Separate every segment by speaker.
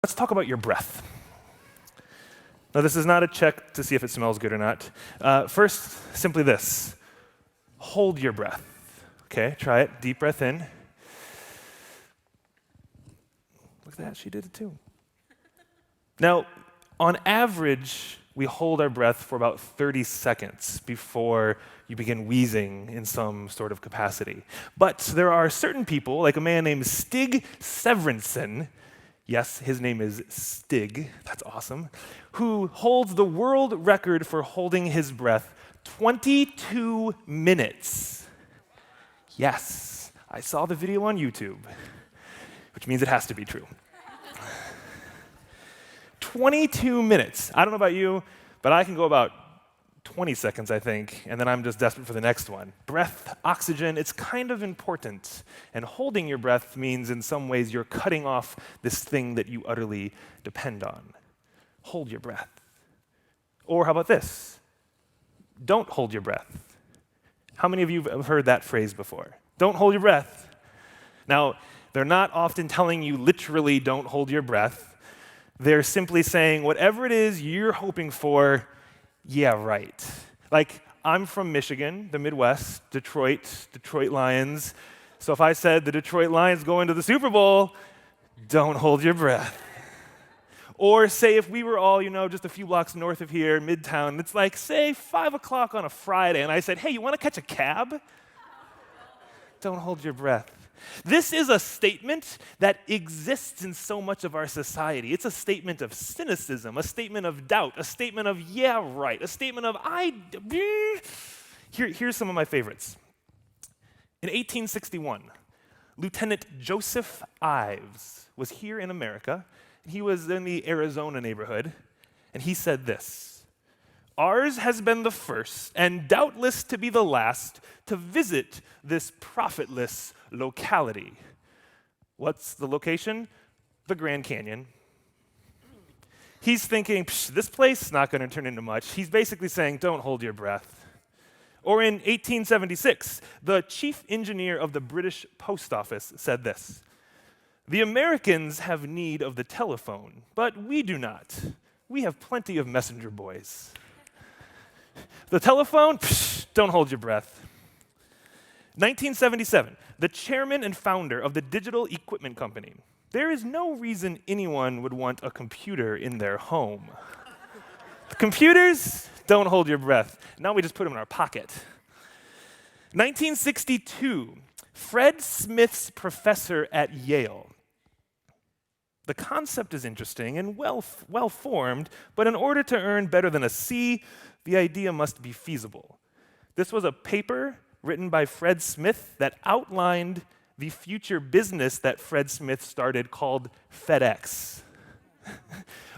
Speaker 1: Let's talk about your breath. Now, this is not a check to see if it smells good or not. First, simply this. Hold your breath. Okay, try it. Deep breath in. Look at that, she did it too. Now, on average, we hold our breath for about 30 seconds before you begin wheezing in some sort of capacity. But there are certain people, like a man named Stig Severinsen, yes, his name is Stig, that's awesome, who holds the world record for holding his breath 22 minutes. Yes, I saw the video on YouTube, which means it has to be true. 22 minutes. I don't know about you, but I can go about 20 seconds, I think, and then I'm just desperate for the next one. Breath, oxygen, it's kind of important. And holding your breath means in some ways you're cutting off this thing that you utterly depend on. Hold your breath. Or how about this? Don't hold your breath. How many of you have heard that phrase before? Don't hold your breath. Now, they're not often telling you literally don't hold your breath. They're simply saying whatever it is you're hoping for, yeah, right. Like, I'm from Michigan, the Midwest, Detroit Lions. So if I said the Detroit Lions going to the Super Bowl, don't hold your breath. Or say if we were all, just a few blocks north of here, Midtown, it's like, say, 5 o'clock on a Friday, and I said, hey, you want to catch a cab? Don't hold your breath. This is a statement that exists in so much of our society. It's a statement of cynicism, a statement of doubt, a statement of, yeah, right, a statement of, Here's some of my favorites. In 1861, Lieutenant Joseph Ives was here in America. He was in the Arizona neighborhood, and he said this: "Ours has been the first, and doubtless to be the last, to visit this profitless locality." What's the location? The Grand Canyon. He's thinking, this place is not going to turn into much. He's basically saying, don't hold your breath. Or in 1876, the chief engineer of the British Post Office said this: "The Americans have need of the telephone, but we do not. We have plenty of messenger boys." The telephone? Don't hold your breath. 1977, the chairman and founder of the Digital Equipment Company. There is no reason anyone would want a computer in their home. Computers? Don't hold your breath. Now we just put them in our pocket. 1962, Fred Smith's professor at Yale. The concept is interesting and well-formed, but in order to earn better than a C, the idea must be feasible. This was a paper written by Fred Smith that outlined the future business that Fred Smith started called FedEx.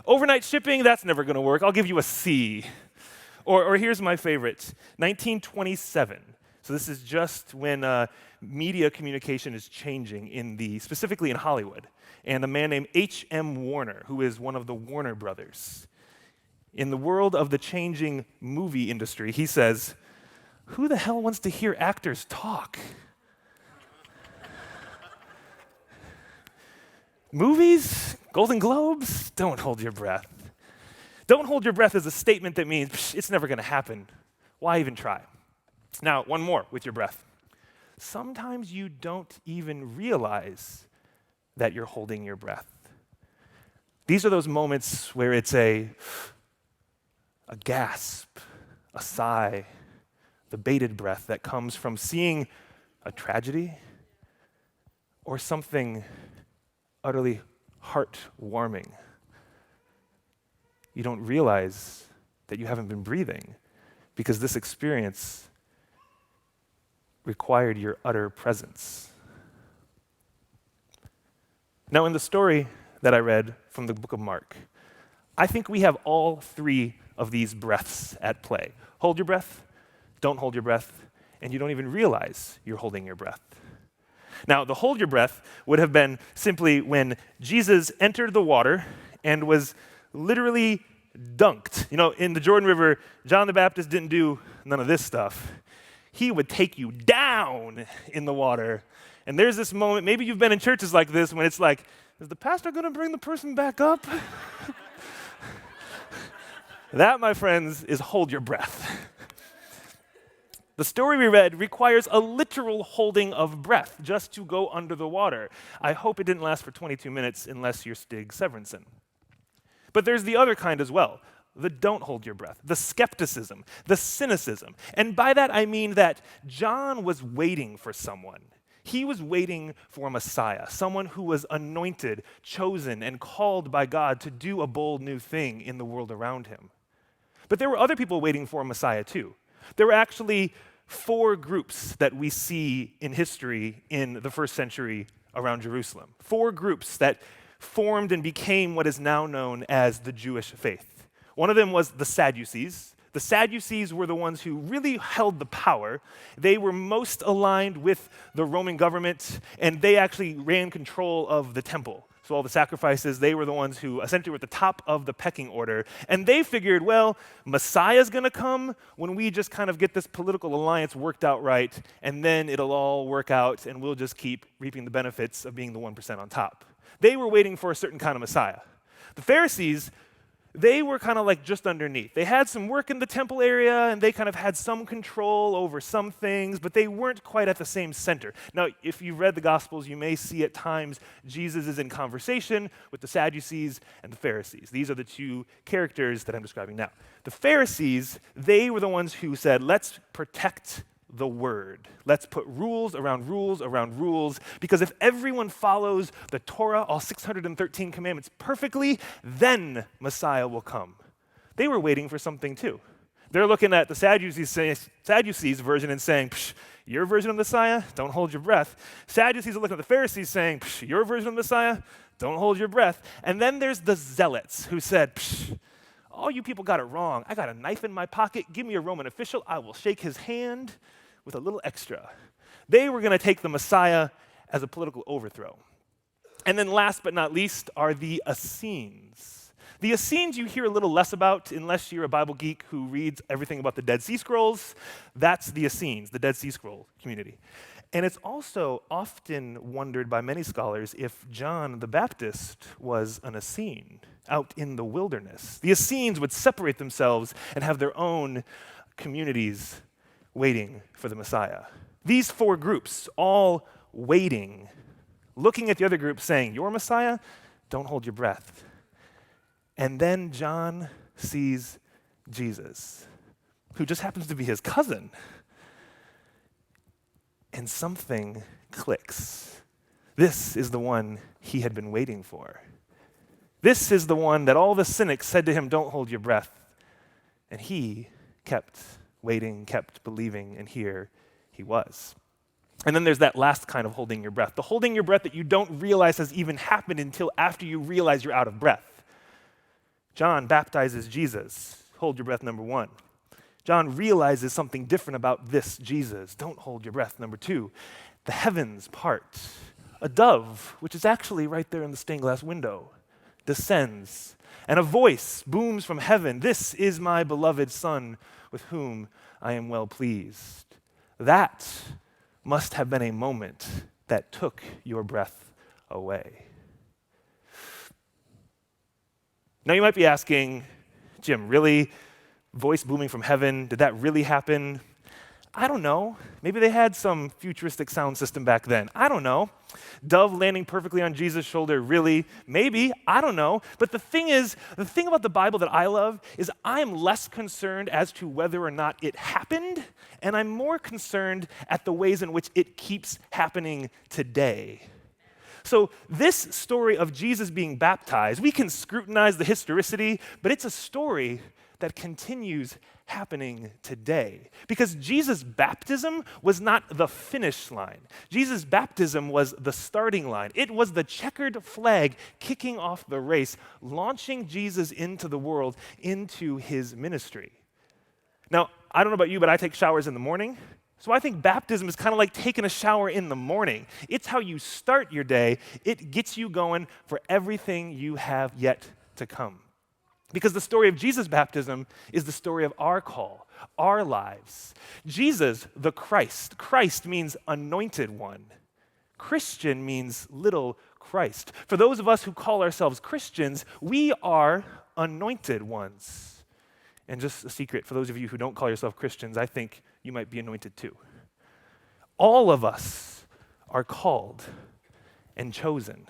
Speaker 1: Overnight shipping, that's never going to work. I'll give you a C. Or here's my favorite, 1927. So this is just when media communication is changing specifically in Hollywood. And a man named H.M. Warner, who is one of the Warner brothers. In the world of the changing movie industry, he says, "Who the hell wants to hear actors talk?" Movies? Golden Globes? Don't hold your breath. Don't hold your breath is a statement that means it's never going to happen. Why even try? Now, one more with your breath. Sometimes you don't even realize that you're holding your breath. These are those moments where it's a gasp, a sigh, the bated breath that comes from seeing a tragedy or something utterly heartwarming. You don't realize that you haven't been breathing because this experience required your utter presence. Now, in the story that I read from the book of Mark, I think we have all three of these breaths at play. Hold your breath, don't hold your breath, and you don't even realize you're holding your breath. Now, the hold your breath would have been simply when Jesus entered the water and was literally dunked. In the Jordan River, John the Baptist didn't do none of this stuff. He would take you down in the water. And there's this moment, maybe you've been in churches like this, when it's like, is the pastor going to bring the person back up? That, my friends, is hold your breath. The story we read requires a literal holding of breath just to go under the water. I hope it didn't last for 22 minutes unless you're Stig Severinsen. But there's the other kind as well, the don't hold your breath, the skepticism, the cynicism. And by that I mean that John was waiting for someone. He was waiting for a Messiah, someone who was anointed, chosen, and called by God to do a bold new thing in the world around him. But there were other people waiting for a Messiah too. There were actually 4 groups that we see in history in the first century around Jerusalem. 4 groups that formed and became what is now known as the Jewish faith. One of them was the Sadducees. The Sadducees were the ones who really held the power. They were most aligned with the Roman government, and they actually ran control of the temple. So all the sacrifices, they were the ones who essentially were at the top of the pecking order. And they figured, well, Messiah's going to come when we just kind of get this political alliance worked out right, and then it'll all work out, and we'll just keep reaping the benefits of being the 1% on top. They were waiting for a certain kind of Messiah. The Pharisees, they were kind of like just underneath. They had some work in the temple area, and they kind of had some control over some things, but they weren't quite at the same center. Now, if you've read the Gospels, you may see at times Jesus is in conversation with the Sadducees and the Pharisees. These are the 2 characters that I'm describing now. The Pharisees, they were the ones who said, let's protect the word. Let's put rules around rules around rules, because if everyone follows the Torah, all 613 commandments perfectly, then Messiah will come. They were waiting for something too. They're looking at the Sadducees version and saying, your version of Messiah, don't hold your breath. Sadducees are looking at the Pharisees saying, your version of Messiah, don't hold your breath. And then there's the Zealots who said, all you people got it wrong. I got a knife in my pocket. Give me a Roman official. I will shake his hand with a little extra. They were going to take the Messiah as a political overthrow. And then last but not least are the Essenes. The Essenes you hear a little less about unless you're a Bible geek who reads everything about the Dead Sea Scrolls. That's the Essenes, the Dead Sea Scroll community. And it's also often wondered by many scholars if John the Baptist was an Essene out in the wilderness. The Essenes would separate themselves and have their own communities waiting for the Messiah. These 4 groups, all waiting, looking at the other group saying, your Messiah, don't hold your breath. And then John sees Jesus, who just happens to be his cousin. And something clicks. This is the one he had been waiting for. This is the one that all the cynics said to him, don't hold your breath. And he kept waiting, kept believing, and here he was. And then there's that last kind of holding your breath, the holding your breath that you don't realize has even happened until after you realize you're out of breath. John baptizes Jesus. Hold your breath, number 1. John realizes something different about this Jesus. Don't hold your breath, number 2. The heavens part. A dove, which is actually right there in the stained glass window, descends, and a voice booms from heaven. This is my beloved Son, with whom I am well pleased. That must have been a moment that took your breath away. Now you might be asking, Jim, really? Voice booming from heaven, did that really happen? I don't know. Maybe they had some futuristic sound system back then. I don't know. Dove landing perfectly on Jesus' shoulder, really? Maybe. I don't know. But the thing about the Bible that I love is I'm less concerned as to whether or not it happened, and I'm more concerned at the ways in which it keeps happening today. So this story of Jesus being baptized, we can scrutinize the historicity, but it's a story that continues happening today. Because Jesus' baptism was not the finish line. Jesus' baptism was the starting line. It was the checkered flag kicking off the race, launching Jesus into the world, into his ministry. Now, I don't know about you, but I take showers in the morning. So I think baptism is kind of like taking a shower in the morning. It's how you start your day. It gets you going for everything you have yet to come. Because the story of Jesus' baptism is the story of our call, our lives. Jesus, the Christ. Christ means anointed one. Christian means little Christ. For those of us who call ourselves Christians, we are anointed ones. And just a secret, for those of you who don't call yourself Christians, I think you might be anointed too. All of us are called and chosen.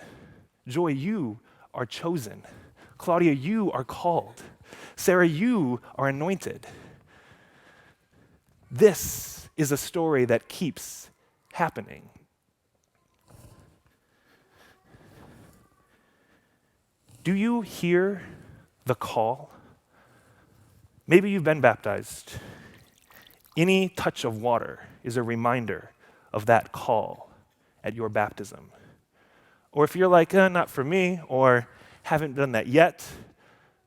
Speaker 1: Joy, you are chosen. Claudia, you are called. Sarah, you are anointed. This is a story that keeps happening. Do you hear the call? Maybe you've been baptized. Any touch of water is a reminder of that call at your baptism. Or if you're like, not for me, or haven't done that yet,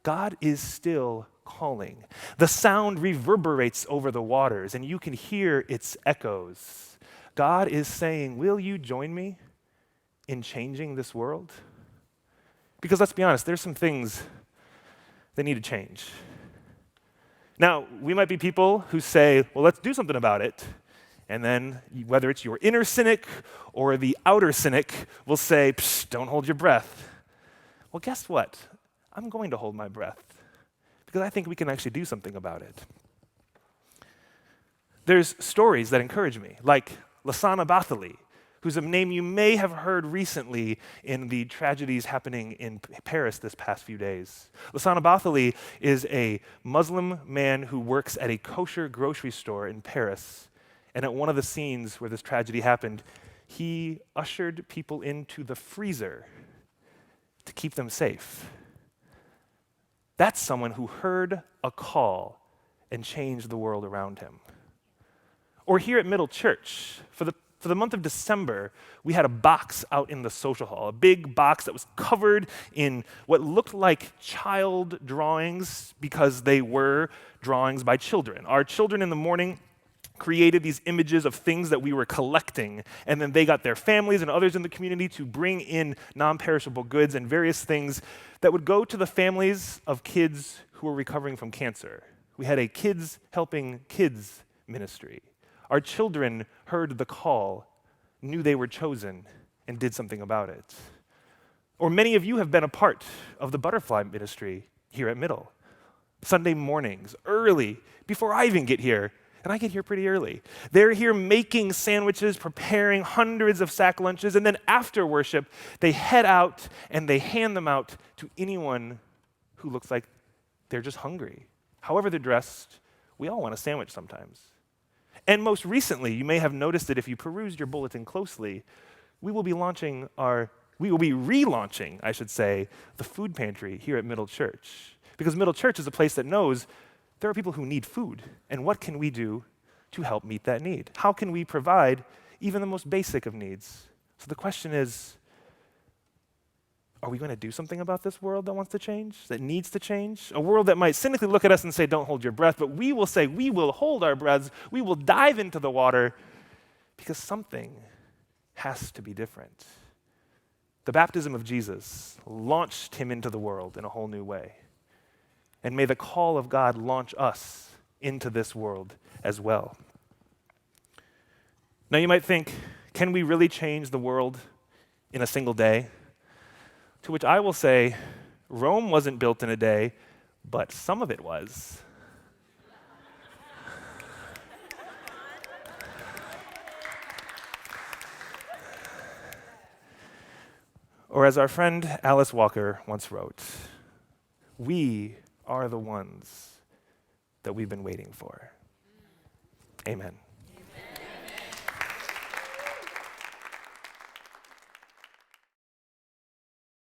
Speaker 1: God is still calling. The sound reverberates over the waters, and you can hear its echoes. God is saying, will you join me in changing this world? Because let's be honest, there's some things that need to change. Now, we might be people who say, well, let's do something about it. And then, whether it's your inner cynic or the outer cynic, will say, psh, don't hold your breath. Well, guess what? I'm going to hold my breath because I think we can actually do something about it. There's stories that encourage me, like Lassana Bathily, who's a name you may have heard recently in the tragedies happening in Paris this past few days. Lassana Bathily is a Muslim man who works at a kosher grocery store in Paris. And at one of the scenes where this tragedy happened, he ushered people into the freezer to keep them safe. That's someone who heard a call and changed the world around him. Or here at Middle Church, for the month of December, we had a box out in the social hall, a big box that was covered in what looked like child drawings because they were drawings by children. Our children in the morning created these images of things that we were collecting, and then they got their families and others in the community to bring in non-perishable goods and various things that would go to the families of kids who were recovering from cancer. We had a Kids Helping Kids ministry. Our children heard the call, knew they were chosen, and did something about it. Or many of you have been a part of the Butterfly ministry here at Middle. Sunday mornings, early, before I even get here, and I get here pretty early. They're here making sandwiches, preparing hundreds of sack lunches, and then after worship, they head out and they hand them out to anyone who looks like they're just hungry. However they're dressed, we all want a sandwich sometimes. And most recently, you may have noticed that if you perused your bulletin closely, we will be relaunching, I should say, the food pantry here at Middle Church. Because Middle Church is a place that knows there are people who need food, and what can we do to help meet that need? How can we provide even the most basic of needs? So the question is, are we going to do something about this world that wants to change, that needs to change? A world that might cynically look at us and say, don't hold your breath, but we will say, we will hold our breaths, we will dive into the water, because something has to be different. The baptism of Jesus launched him into the world in a whole new way. And may the call of God launch us into this world as well. Now you might think, can we really change the world in a single day? To which I will say, Rome wasn't built in a day, but some of it was. Or as our friend Alice Walker once wrote, we are the ones that we've been waiting for. Amen.